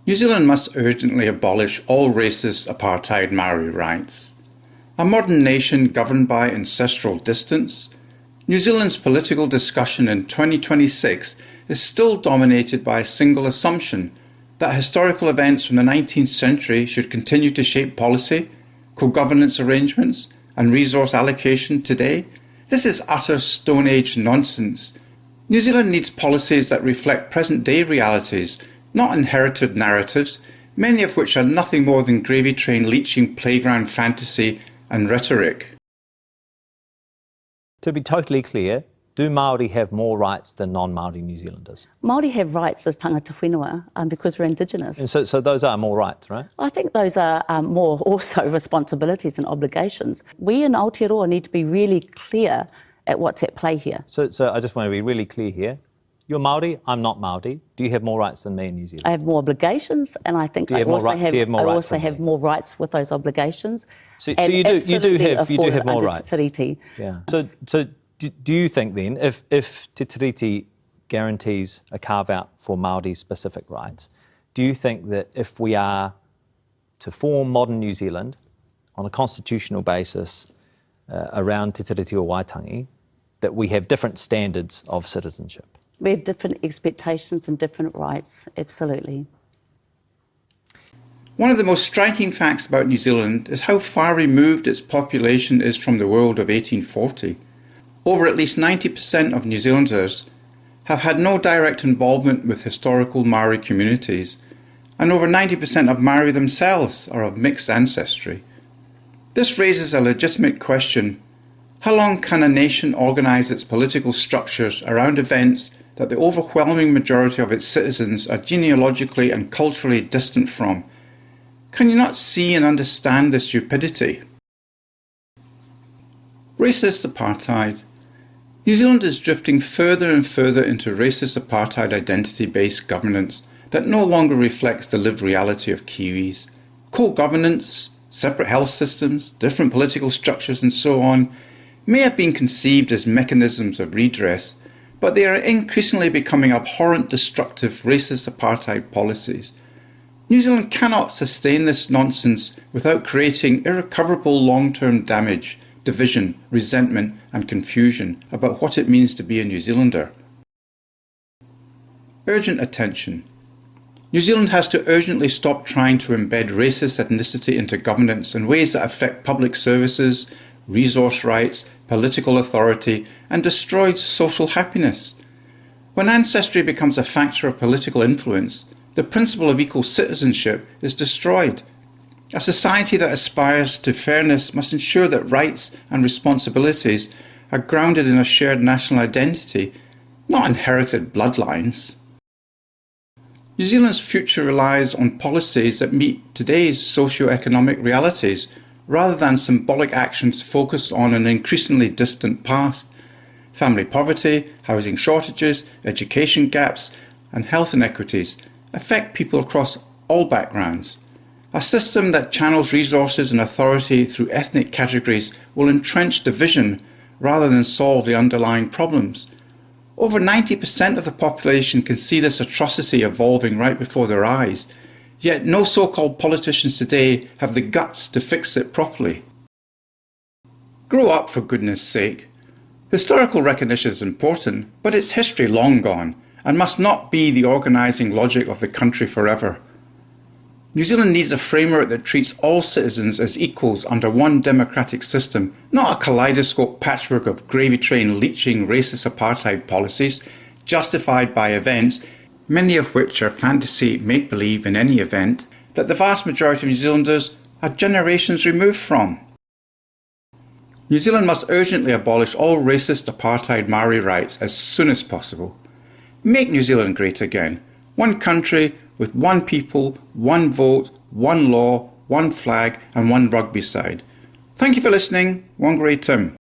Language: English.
New Zealand must urgently abolish all racist apartheid Māori rights. A modern nation governed by ancestral distance, New Zealand's political discussion in 2026 is still dominated by a single assumption that historical events from the 19th century should continue to shape policy, co-governance arrangements, and resource allocation today. This is utter Stone Age nonsense. New Zealand needs policies that reflect present-day realities, not inherited narratives, many of which are nothing more than gravy train leeching playground fantasy and rhetoric. To be totally clear, do Māori have more rights than non-Māori New Zealanders? Māori have rights as tangata whenua because we're Indigenous. And so those are more rights, right? I think those are more also responsibilities and obligations. We in Aotearoa need to be really clear at what's at play here. So I just want to be really clear here. You're Māori, I'm not Māori. Do you have more rights than me in New Zealand? I have more obligations, and I think I also have more rights with those obligations. So you do have more rights. Te tiriti. Yeah. So do you think then, if Te tiriti guarantees a carve-out for Māori specific rights, do you think that if we are to form modern New Zealand on a constitutional basis around Te tiriti o Waitangi, that we have different standards of citizenship? We have different expectations and different rights, absolutely. One of the most striking facts about New Zealand is how far removed its population is from the world of 1840. Over at least 90% of New Zealanders have had no direct involvement with historical Māori communities, and over 90% of Māori themselves are of mixed ancestry. This raises a legitimate question: how long can a nation organise its political structures around events that the overwhelming majority of its citizens are genealogically and culturally distant from? Can you not see and understand the stupidity? Racist apartheid. New Zealand is drifting further and further into racist apartheid identity-based governance that no longer reflects the lived reality of Kiwis. Co-governance, separate health systems, different political structures and so on may have been conceived as mechanisms of redress, but they are increasingly becoming abhorrent, destructive, racist apartheid policies. New Zealand cannot sustain this nonsense without creating irrecoverable long-term damage, division, resentment and confusion about what it means to be a New Zealander. Urgent attention. New Zealand has to urgently stop trying to embed racist ethnicity into governance in ways that affect public services, resource rights, political authority, and destroys social happiness. When ancestry becomes a factor of political influence, the principle of equal citizenship is destroyed. A society that aspires to fairness must ensure that rights and responsibilities are grounded in a shared national identity, not inherited bloodlines. New Zealand's future relies on policies that meet today's socio-economic realities, rather than symbolic actions focused on an increasingly distant past. Family poverty, housing shortages, education gaps, and health inequities affect people across all backgrounds. A system that channels resources and authority through ethnic categories will entrench division rather than solve the underlying problems. Over 90% of the population can see this atrocity evolving right before their eyes, yet no so-called politicians today have the guts to fix it properly. Grow up, for goodness sake. Historical recognition is important, but its history long gone, and must not be the organising logic of the country forever. New Zealand needs a framework that treats all citizens as equals under one democratic system, not a kaleidoscope patchwork of gravy train leeching racist apartheid policies, justified by events, many of which are fantasy make-believe in any event, that the vast majority of New Zealanders are generations removed from. New Zealand must urgently abolish all racist apartheid Māori rights as soon as possible. Make New Zealand great again. One country with one people, one vote, one law, one flag and one rugby side. Thank you for listening. WhangāreiTim.